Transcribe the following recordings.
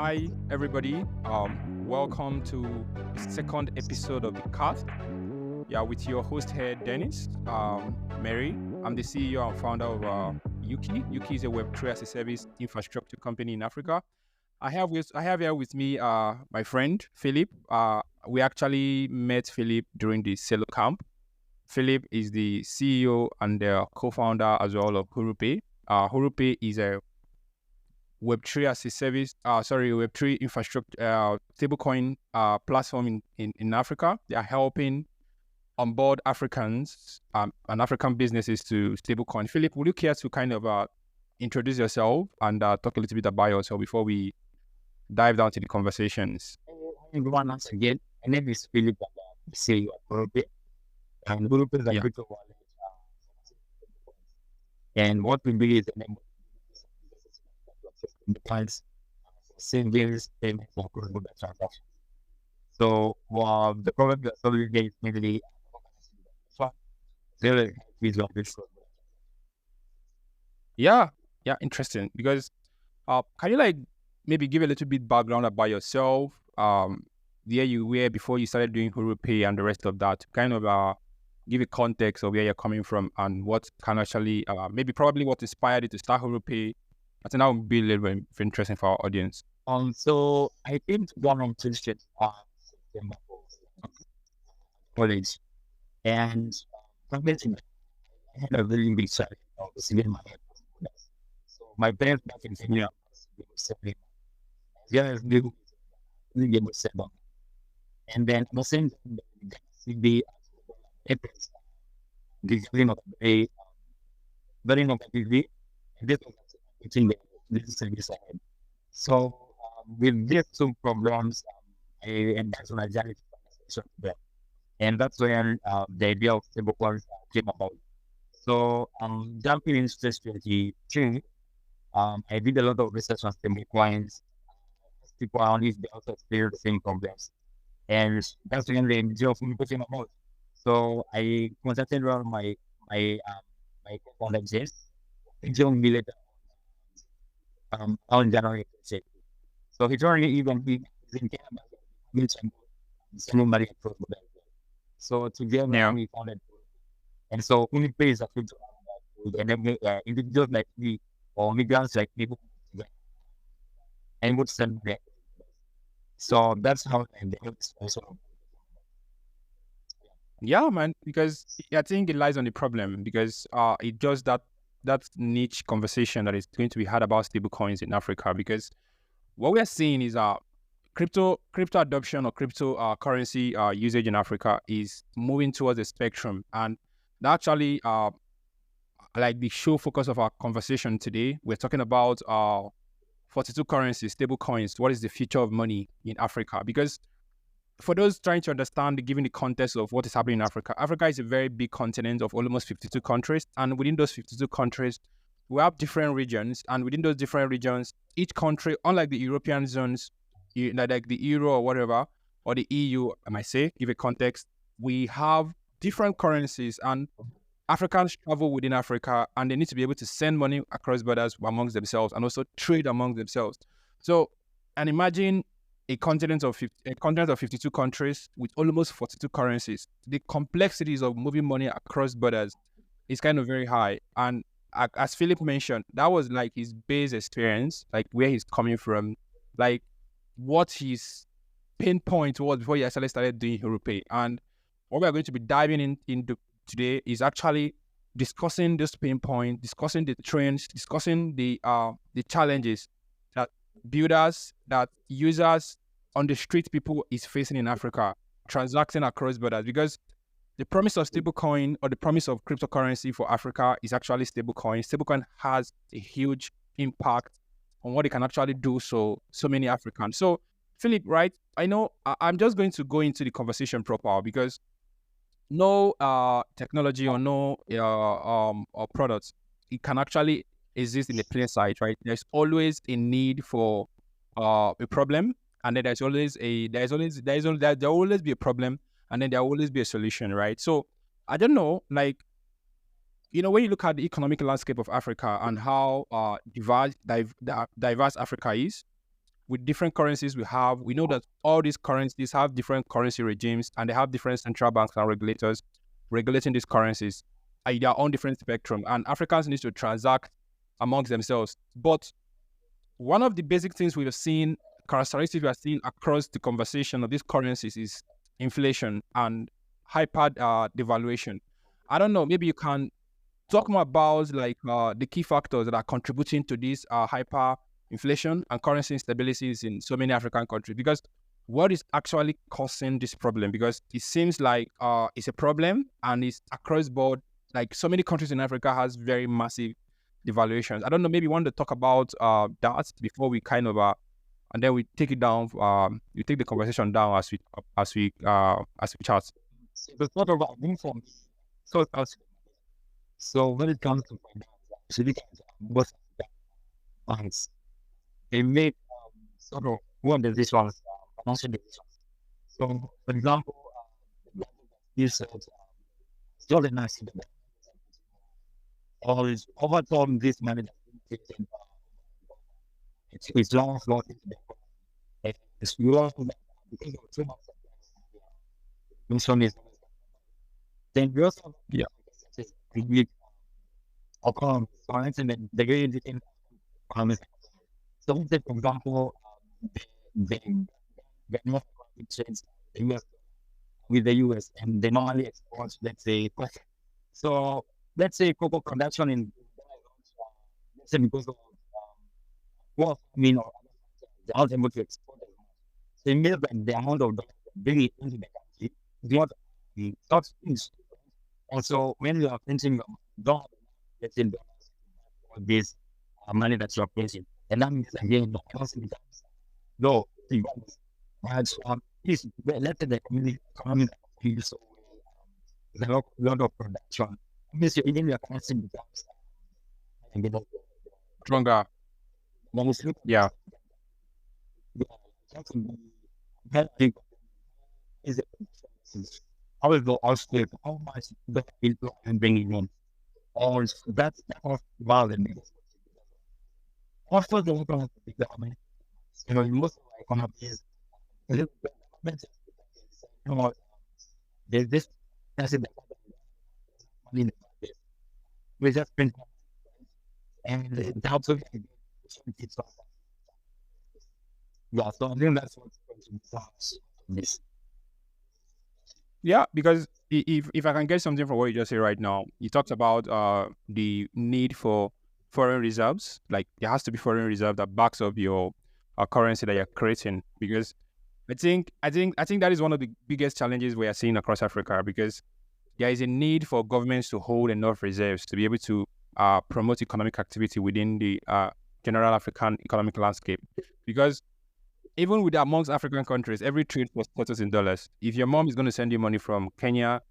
Hi, everybody. Welcome to the second episode of the cast. Yeah, with your host here, Dennis, Mary. I'm the CEO and founder of Yuki. Yuki is a Web3 as a service infrastructure company in Africa. I have here with me my friend Philip. We actually met Philip during the Selo camp. Philip is the CEO and the co-founder as well of Hurupay. Hurupay is a Web3 as a service, Web3 infrastructure, stablecoin platform in Africa. They are helping onboard Africans and African businesses to stablecoin. Philip, would you care to kind of introduce yourself and talk a little bit about yourself before we dive down to the conversations? Hi everyone, once again, my name is Philip, the CEO of Hurupay, and Hurupay is a Yeah. crypto wallet. And what we do is enable the clients savings, payments, and cross-border transactions. So the problem we are solving here is mainly very easy on this. Yeah, interesting. Because can you like maybe give a little bit background about yourself? Where you were before you started doing Hurupay and the rest of that. Kind of give a context of where you're coming from and what can actually maybe probably what inspired you to start Hurupay. I think that would be a little bit interesting for our audience. So I came to one on Tuesday September college, and from I had a very big challenge of receiving my So my parents back in Kenya, they were seven. And then at the same time, the Aprils, the beginning of a very innovatively, and this was between the service ahead. So with these two programs, I embarked on a journey to them. And that's when the idea of stablecoins came about. So jumping into 2022, I did a lot of research on stablecoins. People around if they also experience the same problems. And that's when the idea of me came about. So I contacted around my co-founder James, joined me later on January 6th. So he joined me even he was in Canada, which I'm somebody across the bank. So together Yeah. we founded, and so Unipay is a crypto, and then individuals like me or migrants like people, and would send back. So that's how I ended also. Yeah, man, because I think it lies on the problem because it just that niche conversation that is going to be had about stablecoins in Africa because what we are seeing is crypto adoption or crypto currency usage in Africa is moving towards the spectrum, and that actually like the show focus of our conversation today. We're talking about 42 currencies, stable coins. What is the future of money in Africa? Because for those trying to understand, given the context of what is happening in Africa, Africa is a very big continent of almost 52 countries. And within those 52 countries, we have different regions. And within those different regions, each country, unlike the European zones, like the Euro or whatever, or the EU, I might say, give a context, we have different currencies. And Africans travel within Africa and they need to be able to send money across borders amongst themselves and also trade among themselves. So, and imagine a continent of 52 countries with almost 42 currencies. The complexities of moving money across borders is kind of very high. And as Philip mentioned, that was like his base experience, like where he's coming from, like what his pain point was before he actually started doing Hurupay. And what we're going to be diving into today is actually discussing this pain point, discussing the trends, discussing the challenges that builders, that users on the street people is facing in Africa, transacting across borders. Because the promise of stablecoin or the promise of cryptocurrency for Africa is actually stablecoin. Stablecoin has a huge impact on what it can actually do so many Africans. So, Philip, right? I know I'm just going to go into the conversation proper because no technology or no or products, it can actually exist in the plain sight, right? There's always a need for a problem, and then there will always be a problem, and then there will always be a solution, right? So I don't know, like when you look at the economic landscape of Africa and how diverse Africa is, with different currencies we know that all these currencies have different currency regimes and they have different central banks and regulators regulating these currencies at their own different spectrum. And Africans need to transact amongst themselves. But one of the basic things we've seen, characteristics we are seeing across the conversation of these currencies is inflation and hyper devaluation. I don't know, maybe you can talk more about like the key factors that are contributing to this hyper inflation and currency instabilities in so many African countries. Because what is actually causing this problem? Because it seems like it's a problem and it's across board. Like so many countries in Africa has very massive devaluations. I don't know. Maybe you want to talk about that before we kind of and then we take it down. You take the conversation down as we chat. So the sort of from so so when it comes to finance, actually, most banks they make sort of one decisions, financial decisions. So, for example, this it's not a nice always over time this money that it's long for it's long because of too much inflation is then we also Yeah. we account finance and then the way in economies. So say for example they get more exchange the US with the US and they normally export let's say so let's say cocoa production in let's say because of well I mean they are able to export as much. So it means that the amount of dollars they bring it into the country is not the not huge. Also when you are printing dollars, let's say dollars for this money that you are printing, and that means again the currency becomes low. Right? So let's say the economy is so there's a lot of production. It means even your currency becomes Stronger. mostly Yeah. big is how will go outstrip how much the people can bring in. Or that's valid. Also, the government, you know, most of the economies, a little bit expensive. You know, there's this massive money in the market. We just print and it helps with it's yeah, so I think that's what's going to be this. Yeah, because if I can get something from what you just said right now, you talked about the need for foreign reserves. Like there has to be foreign reserve that backs up your currency that you're creating. Because I think that is one of the biggest challenges we are seeing across Africa. Because there is a need for governments to hold enough reserves to be able to promote economic activity within the general African economic landscape. Because even with amongst African countries, every trade was settled in dollars. If your mom is going to send you money from Kenya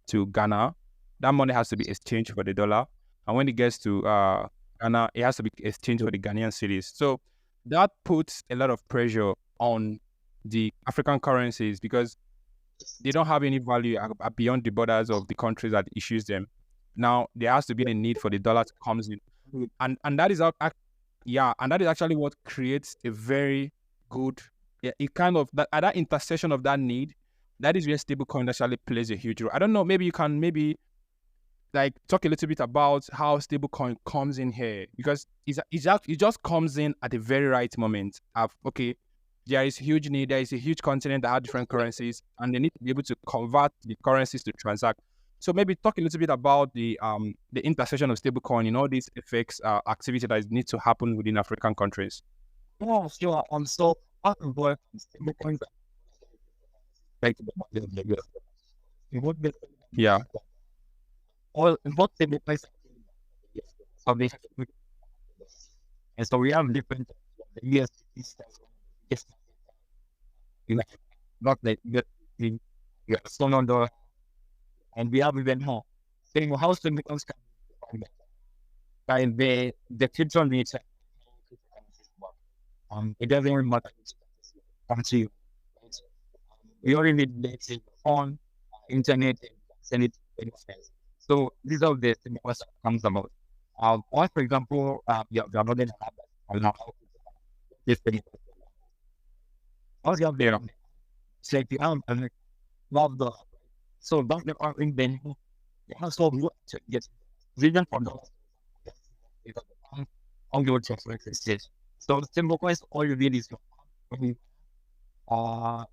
to Ghana, that money has to be exchanged for the dollar. And when it gets to Ghana, it has to be exchanged for the Ghanaian cedis. So that puts a lot of pressure on the African currencies because they don't have any value beyond the borders of the countries that issues them. Now there has to be a need for the dollar to come in, and that is and that is actually what creates a very good. Yeah, it kind of that at that intersection of that need, that is where stablecoin actually plays a huge role. I don't know. Maybe you can like talk a little bit about how stablecoin comes in here because it just comes in at the very right moment. Okay, there is huge need. There is a huge continent that have different currencies, and they need to be able to convert the currencies to transact. So maybe talk a little bit about the intersection of stablecoin in all these effects activity that need to happen within African countries. Oh, sure. So I can work on stablecoins like it would be Yeah. all in what stablecoins so they and so we have different the USDT stuff. Yes, you have not that you have so on the and we have even more. Saying how stablecoins can be by the future nature. It doesn't really matter which country. We only need let's say phone, internet, and send it anywhere. So these are the things that comes about. Or for example, you are not in a lab. This thing. All you have there, it's like the arm and love the so don't the arm then you also look to get vision for dollars. On your check like this. So the simple question all you need is your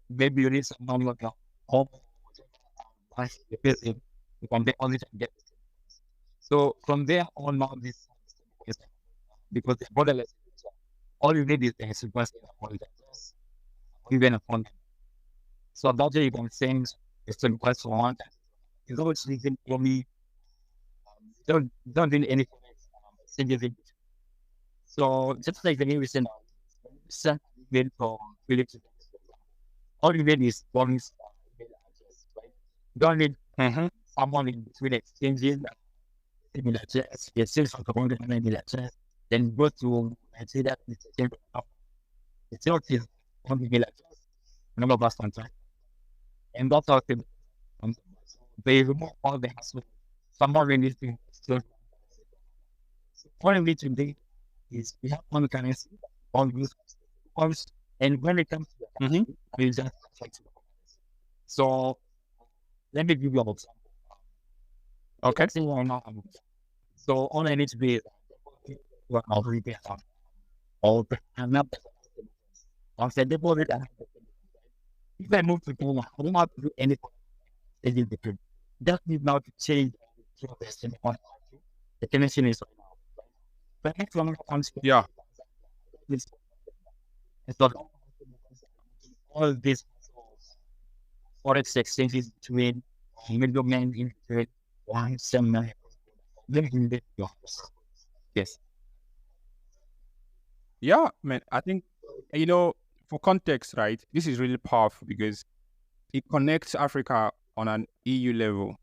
maybe you need some money like your home you can deposit and get it. So from there on now this is because the borderless all you need is a sequence in a wallet address, even a phone. So that's why you can send a request for one time. You know it's even only don't need any changes in. So just like the new recent email from Philips, all you need is one email address, right? You don't need someone in between exchanging email address, you still from the email address, then go to and say that it's a change of it's not his one email address, number of last contract, and that's how they remove all the hassle. Someone really needs to still. What we need to do is we have one currency, one use coins, and when it comes to the currency, we just affect the currency. So let me give you an example. Okay. So all I need to be is what I'll repay account. Or I'm not once I deposit if I move to Kenya, I don't have to do anything. It is different. Just need now to change the question on the connection is right now. But next one comes Yeah. it's not all these forex exchanges between middlemen in between one some yes. Yeah, man. I think, for context, right? This is really powerful because it connects Africa on an EU level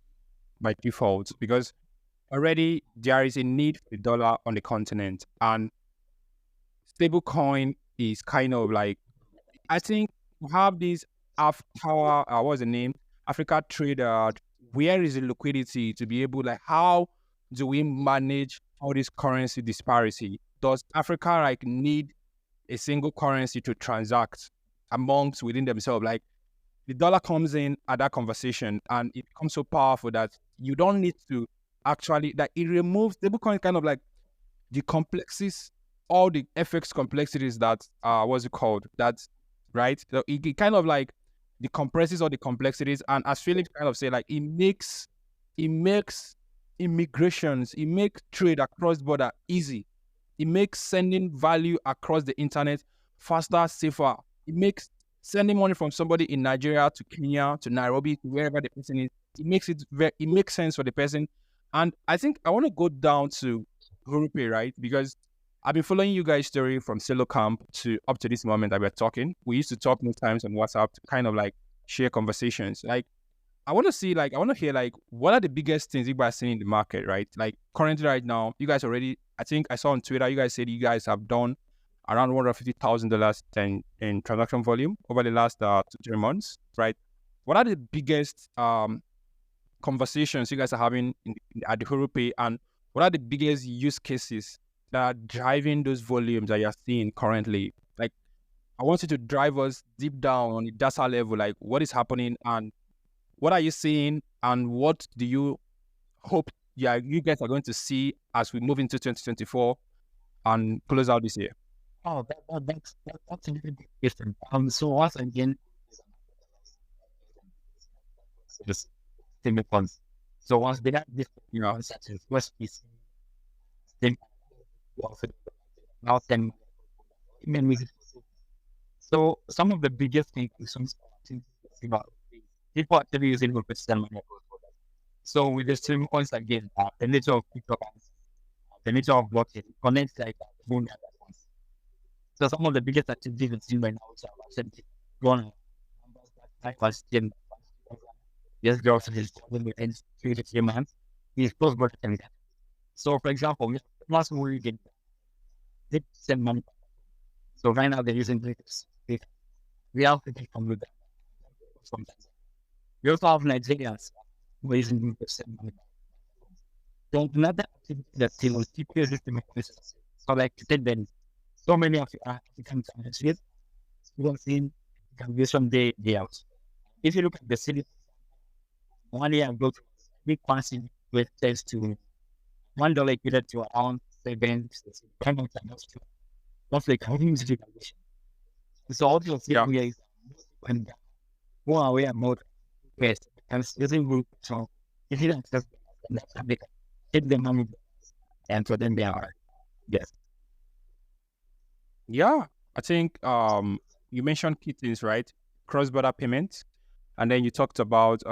by default because already there is a need for the dollar on the continent, and stablecoin is kind of like, I think we have this half tower, what's the name? Africa trader. Where is the liquidity to be able, like, how do we manage all this currency disparity? Does Africa like need a single currency to transact amongst within themselves? Like, the dollar comes in at that conversation and it becomes so powerful that you don't need to actually, that it removes stablecoin kind of like the complexities, all the FX complexities that what's it called? That's right. So it kind of like decompresses all the complexities, and as Felix kind of say, like it makes immigrations, it makes trade across border easy. It makes sending value across the internet faster, safer. It makes sending money from somebody in Nigeria to Kenya to Nairobi to wherever the person is. It makes sense for the person. And I think I want to go down to Hurupay, right? Because I've been following you guys' story from Silo Camp to up to this moment that we're talking. We used to talk most times on WhatsApp to kind of like share conversations. Like, I want to see, like, I want to hear, like, what are the biggest things you guys are seeing in the market, right? Like, currently right now, you guys already, I think I saw on Twitter, you guys said you guys have done around $150,000 in transaction volume over the last 2 3 months, right? What are the biggest conversations you guys are having at the Hurupay, and what are the biggest use cases that are driving those volumes that you're seeing currently? Like, I want you to drive us deep down on the data level, like what is happening and what are you seeing, and what do you hope you guys are going to see as we move into 2024 and close out this year? Oh, that's a little bit different. So once again, just stable funds. So once they have this, such as West PC, then now then even with so some of the biggest things people actually using will sell money. So with the stream coins again, the nature of cryptocurrencies, the nature of blockchain connects like moon and ones. So some of the biggest activities we've seen right now, which are actually one was yes, girls is within 3 to 3 months. He's close by to that. So for example, last week they send money. So right now they're using this. We have to come with that. Sometimes we also have Nigerians who are using this send money. So another activity that still is keep your system. So like I said, then so many of African countries, we don't see calculation day out. If you look at the city, 1 year ago, big quantity with tends to $1 equated to around 7, roughly calculation. So obviously Yeah. here is when more aware more best and using group so if you don't just they can hit the money and for them they are yes. Yeah. I think you mentioned key things, right? Cross-border payments, and then you talked about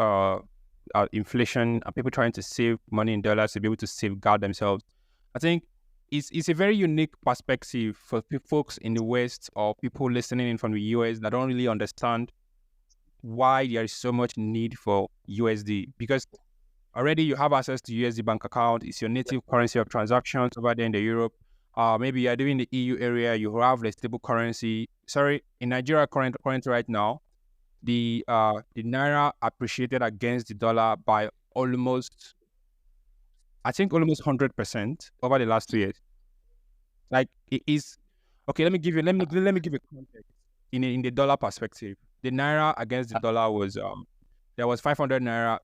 inflation and people trying to save money in dollars to be able to safeguard themselves. I think it's a very unique perspective for folks in the West or people listening in from the US that don't really understand why there is so much need for USD, because already you have access to USD bank account. It's your native currency of transactions over there in the Europe. Maybe you're doing the EU area, you have the stable currency. Sorry, in Nigeria current right now, the naira appreciated against the dollar by almost, I think, almost 100% over the last 2 years. Like it is okay. Let me give you context in the dollar perspective. The naira against the dollar was there was 500 naira.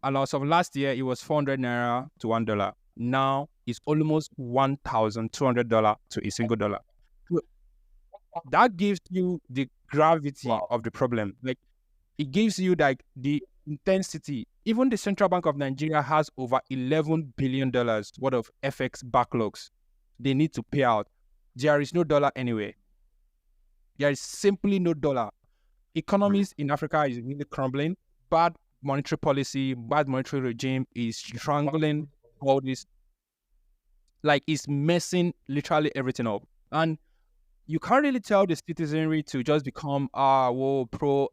And as of last year, it was 400 naira to $1. Now it's almost $1,200 to a single dollar. So that gives you the gravity of the problem. Like it gives you like the intensity. Even the Central Bank of Nigeria has over $11 billion worth of FX backlogs they need to pay out. There is no dollar anywhere. There is simply no dollar. Economies in Africa is really crumbling. Bad monetary policy, bad monetary regime is strangling all this. Like it's messing literally everything up. And you can't really tell the citizenry to just become pro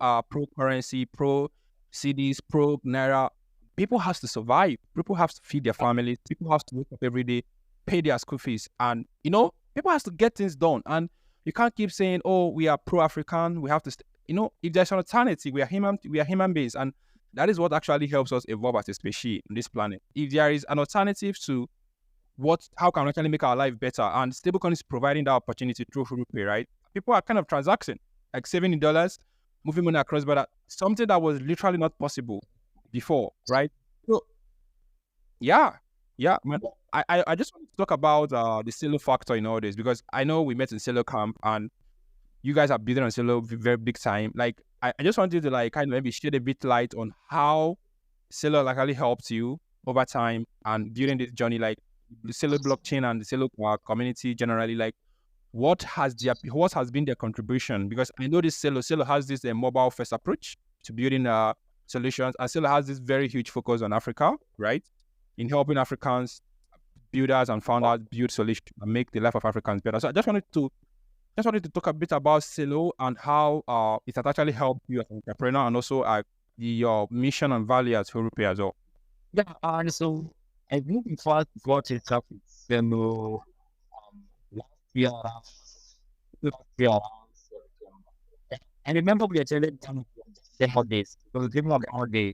currency, pro CDs, pro naira. People have to survive. People have to feed their families. People have to wake up every day, pay their school fees, and people have to get things done. And you can't keep saying, "Oh, we are pro-African. We have to." If there's an alternative, we are human beings, and that is what actually helps us evolve as a species on this planet. If there is an alternative to how can we actually make our life better? And stablecoin is providing that opportunity through Hurupay, right? People are kind of transacting, like saving in dollars, moving money across border, something that was literally not possible before, right? So yeah, man. I just want to talk about the silo factor in all this, because I know we met in silo camp and you guys are building on silo very big time. Like I just wanted to like kind of maybe shed a bit light on how silo actually helped you over time and during this journey, like the Celo blockchain and the Celo community generally, like what has been their contribution? Because I know this Celo has this mobile first approach to building solutions, and Celo has this very huge focus on Africa, right? In helping Africans, builders and founders build solutions and make the life of Africans better. So I just wanted to talk a bit about Celo and how it has actually helped you as an entrepreneur, and also your mission and value as Hurupay as well. Yeah, and so I think it was what is up with Selo last year around September. And remember we attended the holidays. It was given on the holiday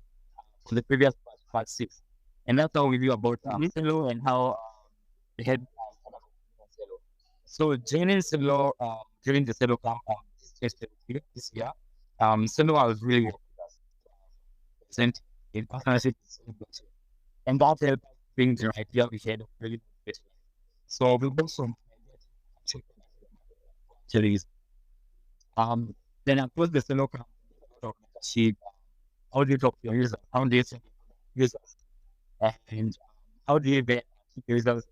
for the previous part 6. And that's how we knew about Selo and how they had Selo. So joining Selo during the Selo camp this year, Selo was really present in partnership with Selo. And that helped bring the idea we had really good. So we built some series. Then I put the Selo camp sheet. How do you talk to your users? How do you think users? And how do you get users?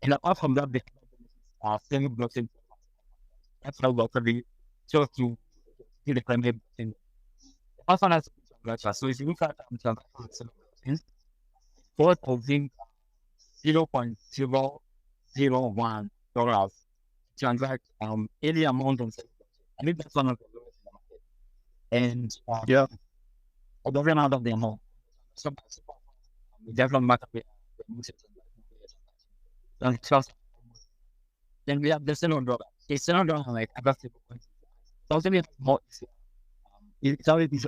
And apart from that, the Selo blockchain. That's how locally chose to see the climate blockchain. Also, as so if you look at transactions, both of them $0.001 transact any amount on Selo blockchain. I think that's one of the lowest in the market. And it doesn't out of the amount. So development market then we have the Selo dollar. The Selo dollar like other stablecoins. So also we have more. It's already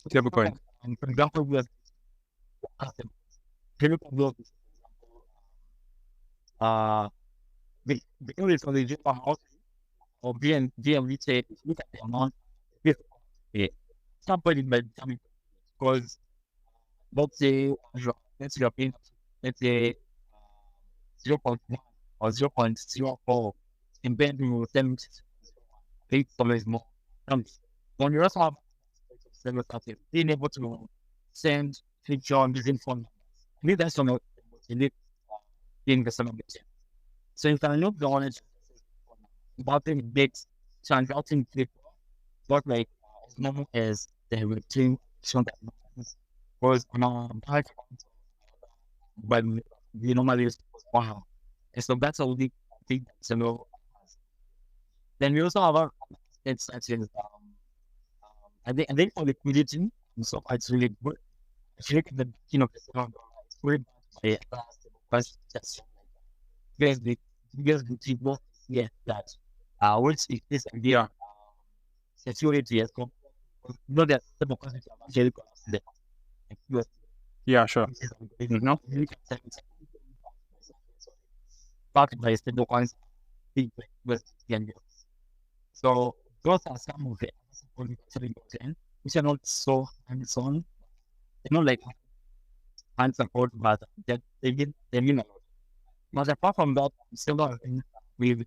Stablecoin. for example, we have because it's only just or BMV say, if you look at the amount of somebody might tell me, because let's say you're paying, let's say 0.1 or 0.04 compared to $7 more. When you also have being able to send picture using phone numbers. I think that's something you need being the same. So if I look on it, about the big transacting people, what like as normal as the routine show that was on our part, but we normally use wow. And so that's a big thing. So then we also have our it's actually I think for liquidity, so it's really good. If you look at the it's really bad because just because the people that which is this idea security as well. Not that simple concept of actually the US Yeah, sure. not backed by stablecoins big with the So those are some of the which are not so hands-on. They're not like hand support, but they mean a lot. But apart from that, still not with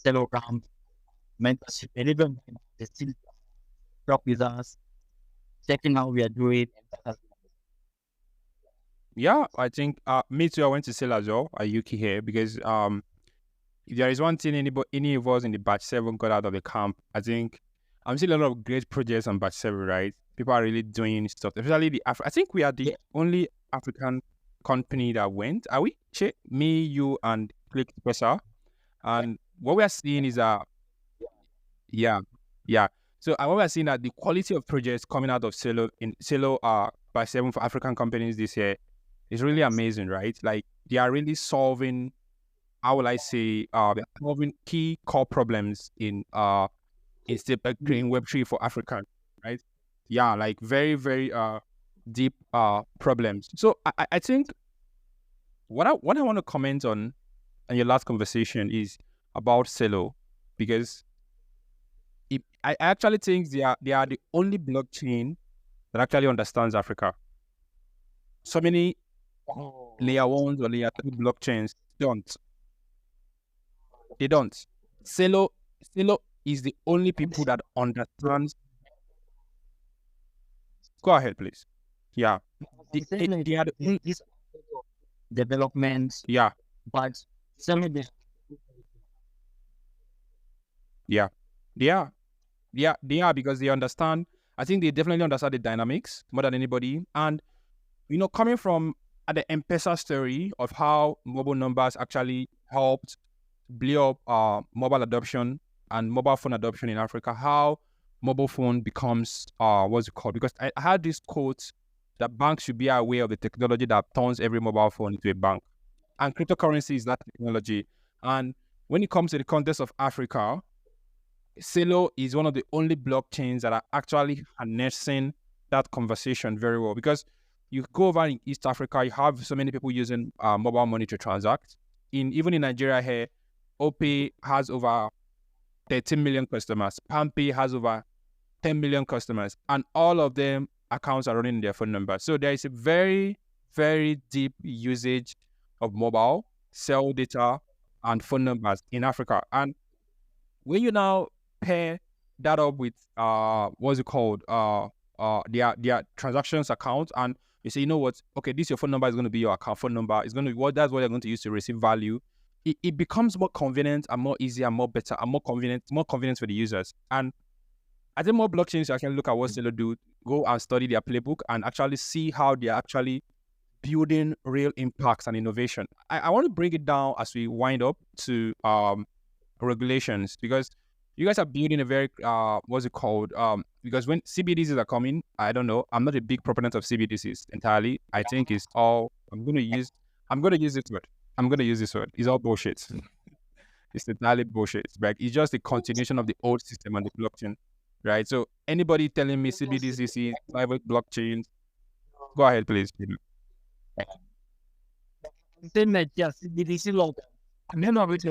Telegram mentorship, and even they still talk with us, checking how we are doing. Yeah, I think me too. I went to sell as well at Yuki here because if there is one thing any of us in the batch 7 got out of the camp, I think I'm seeing a lot of great projects on batch 7, right? People are really doing stuff, especially I think we are the only African company that went. Are we? Che? Me, you, and Click Pesa. And what we are seeing is yeah, yeah. So what we are seeing that the quality of projects coming out of Selo by 7 for African companies this year is really amazing, right? Like they are really solving, how will I say, they're solving key core problems in creating Web3 for Africa, right? Yeah, like very, very deep problems. So I think what I want to comment on your last conversation is about Celo, because I actually think they are the only blockchain that actually understands Africa. So many layer 1s or layer 2 blockchains don't. They don't. Celo is the only people that understands. Go ahead, please. Yeah. They are These developments, yeah. but some of the Yeah. They are because they understand. I think they definitely understand the dynamics more than anybody. And coming from the M-Pesa story of how mobile numbers actually helped blow up mobile adoption and mobile phone adoption in Africa, how mobile phone becomes what's it called? Because I had this quote that banks should be aware of the technology that turns every mobile phone into a bank. And cryptocurrency is that technology. And when it comes to the context of Africa, Celo is one of the only blockchains that are actually harnessing that conversation very well. Because you go over in East Africa, you have so many people using mobile money to transact. Even in Nigeria here, OPay has over 13 million customers. PalmPay has over 10 million customers. And all of them accounts are running their phone number. So there is a very, very deep usage of mobile, cell data, and phone numbers in Africa. And when you now pair that up with what's it called? Their transactions account, and you say, you know what, okay, this your phone number is going to be your account phone number. It's going to be that's what you're going to use to receive value. It becomes more convenient and more easy and more better and more convenient for the users. And I think more blockchains can look at what Celo do, go and study their playbook and actually see how they're actually building real impacts and innovation. I want to bring it down as we wind up to regulations, because you guys are building a very what's it called? Because when CBDCs are coming, I don't know. I'm not a big proponent of CBDCs entirely. I think it's all I'm gonna use this word. I'm gonna use this word. It's all bullshit. It's entirely bullshit. Like it's just a continuation of the old system on the blockchain, right? So anybody telling me CBDCs, private blockchains, go ahead, please. same like yes, BDC logo. And then obviously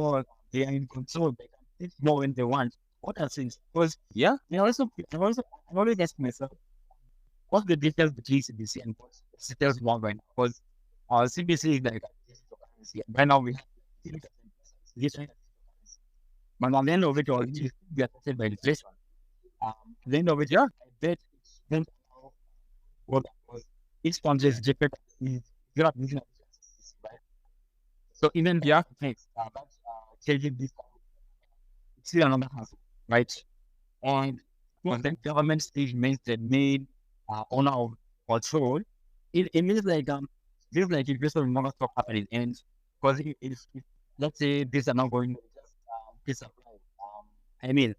they are in control. it's more when they want. What are things? Because Yeah. I've always asked myself, what's the difference between CBC and what CBC want right now? Because CBC is like right now we have different, but at the end of it, all we are affected by inflation. At the end of it, Yeah. I bet it's then what was each country is different. You're not using CBC, right? So even Yeah. things that's changing this, it's still another hassle, right? And once the government stage means the main owner of control, it means like feels like investors will never stop happening. And because if let's say these are not going to just disappear, I mean,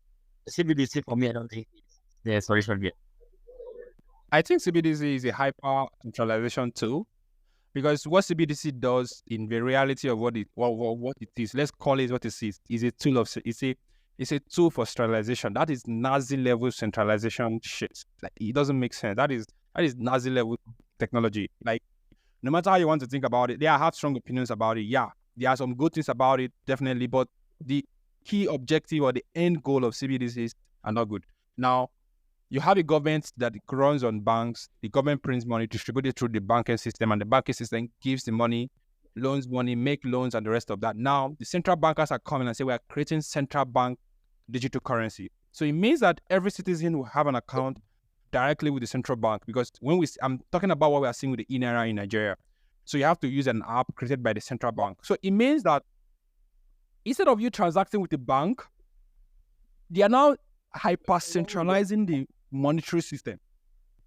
CBDC for me, I don't think it's the solution yet. I think CBDC is a hyper centralization tool because what CBDC does in the reality of what it is, let's call it what it is a tool of it's a tool for centralization. That is Nazi level centralization shit. Like it doesn't make sense. That is Nazi level technology. Like no matter how you want to think about it, I have strong opinions about it. Yeah, there are some good things about it, definitely, but the key objective or the end goal of CBDCs are not good. Now, you have a government that runs on banks. The government prints money, distributes it through the banking system, and the banking system gives the money, loans money, make loans, and the rest of that. Now, the central bankers are coming and say we are creating central bank digital currency. So it means that every citizen will have an account directly with the central bank because I'm talking about what we are seeing with the e-naira in Nigeria. So you have to use an app created by the central bank. So it means that instead of you transacting with the bank, they are now hyper centralizing the monetary system.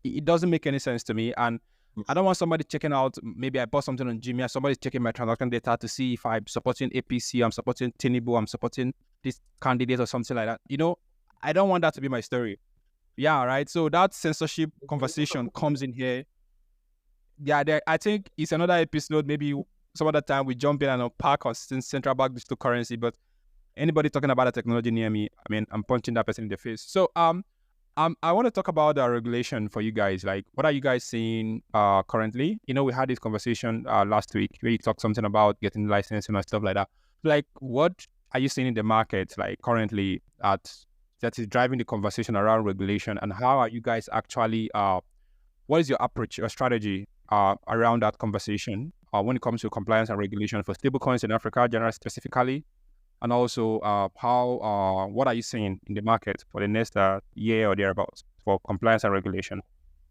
It doesn't make any sense to me. And I don't want somebody checking out, maybe I bought something on Jimmy, somebody's checking my transaction data to see if I'm supporting APC, I'm supporting Tinubu, I'm supporting this candidate or something like that. I don't want that to be my story. Yeah, right. So that censorship conversation comes in here. Yeah, I think it's another episode. Maybe some other time we jump in and unpack on central bank digital currency. But anybody talking about the technology near me, I mean, I'm punching that person in the face. So I want to talk about the regulation for you guys. Like, what are you guys seeing currently? We had this conversation last week where you talked something about getting licensing and stuff like that. Like, what are you seeing in the market, like currently that is driving the conversation around regulation, and how are you guys actually? What is your approach, your strategy around that conversation when it comes to compliance and regulation for stablecoins in Africa, generally specifically? And also, what are you seeing in the market for the next year or thereabouts for compliance and regulation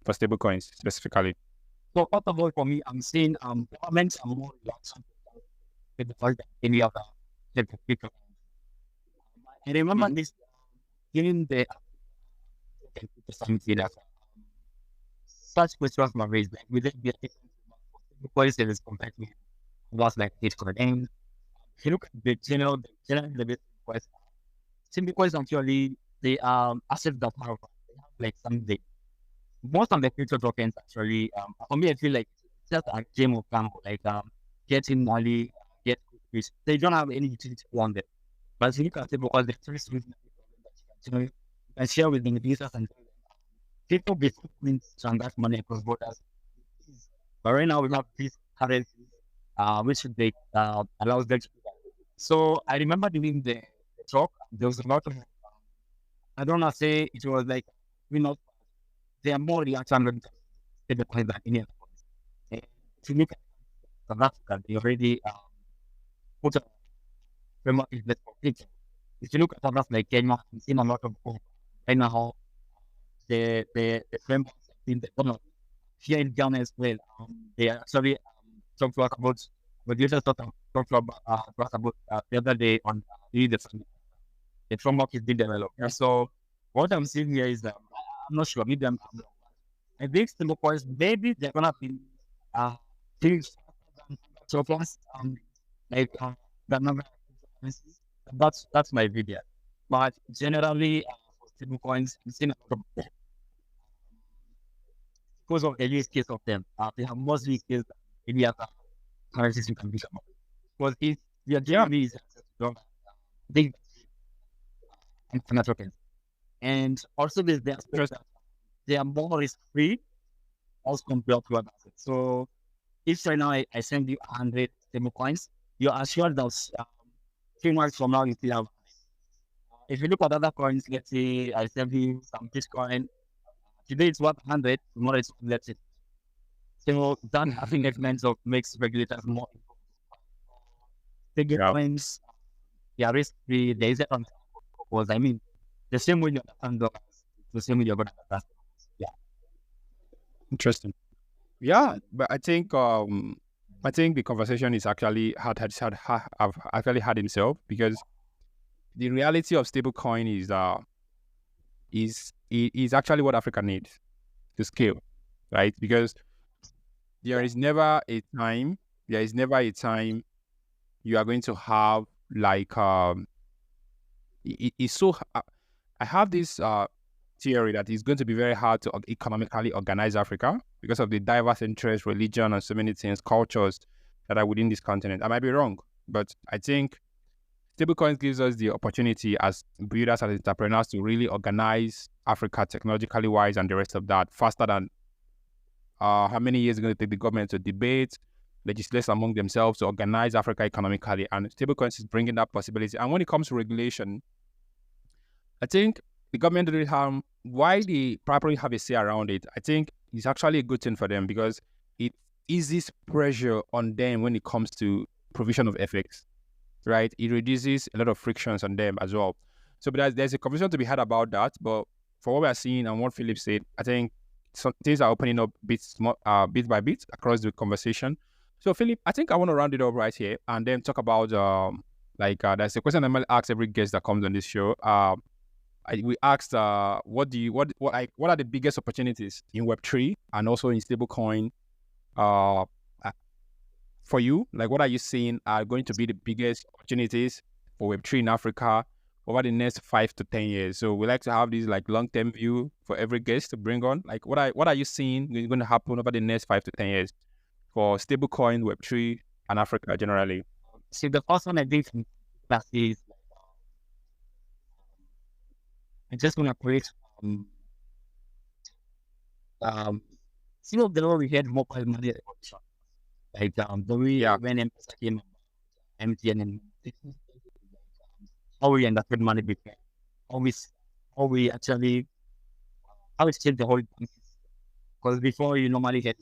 for stablecoins specifically? So first of all, for me, I'm seeing governments are more relaxed with the fact that any of the people. I remember this during the summit that such questions were raised, like will it be a different policies compared to what's like Bitcoin? And if you look at the general the Bitcoin, Bitcoins actually they assets that have like something. Most of the crypto tokens actually, for me, I feel like it's just a game of gamble, like getting money, get quick. They don't have any utility on them. But if you look at it, because the first reason you can share with the users and people before transact money across borders. But right now we have these currencies, which they allows them to do that. So I remember during the talk, there was a lot of, I don't know, say it was like, not, they are more reaction to the point than any other ones. And if you look at South Africa, they already put a framework in place for it. If you look at others like Kenya, I've seen a lot of Kenya how the framework in the economy. Here in Ghana as well, they actually talked to us about, but you just talked to us about the other day on the framework is being developed. Yeah. So what I'm seeing here is that I'm not sure, maybe I'm wrong. I think stablecoins, maybe they're gonna be things so fast, like the number of that's my video. But generally, for stablecoins, I'm seeing a lot of because of the use case of them. They have most use case than any other currencies you can be about. Because if you are generally big and financial tokens, and also there's the aspect that they are more risk free as compared to other assets. So if right now I send you 100 stable coins, you're assured that 3 months from now you still have if you look at other coins, let's say I sell you some Bitcoin. Today it's worth 100, tomorrow it's let's say. So that I think that makes regulators more bigger Yeah, coins. Yeah, risk free. There is a because I mean the same way you understand dollars, the same way you're gonna understand. Yeah. interesting. Yeah, but I think the conversation is actually have actually had himself because the reality of stablecoin is actually what Africa needs to scale, right? Because there is never a time, there is never a time you are going to have like it's so I have this theory that it's going to be very hard to economically organize Africa because of the diverse interests, religion, and so many things, cultures that are within this continent. I might be wrong, but I think stablecoins gives us the opportunity as builders and entrepreneurs to really organize Africa technologically wise and the rest of that faster than how many years it's going to take the government to debate, legislate among themselves to organize Africa economically. And stablecoins is bringing that possibility. And when it comes to regulation, I think the government really have why they properly have a say around it. I think it's actually a good thing for them because it eases pressure on them when it comes to provision of FX, right? It reduces a lot of frictions on them as well. So, but there's a conversation to be had about that. But for what we are seeing and what Philip said, I think some things are opening up bit by bit across the conversation. So, Philip, I think I want to round it up right here and then talk about there's a question I might ask every guest that comes on this show. We asked, what are the biggest opportunities in Web3 and also in stablecoin uh, for you? Like, what are you seeing are going to be the biggest opportunities for Web3 in Africa over the next 5 to 10 years? So we like to have this like long-term view for every guest to bring on. Like, what are you seeing is going to happen over the next 5 to 10 years for stablecoin, Web3, and Africa generally? See, the first one I did that is I'm just gonna create some of the law we had mobile money revolution. Like the way Yeah, when M-Pesa came about, MTN and how we understood money before, how we how we actually how we changed the whole because before you normally get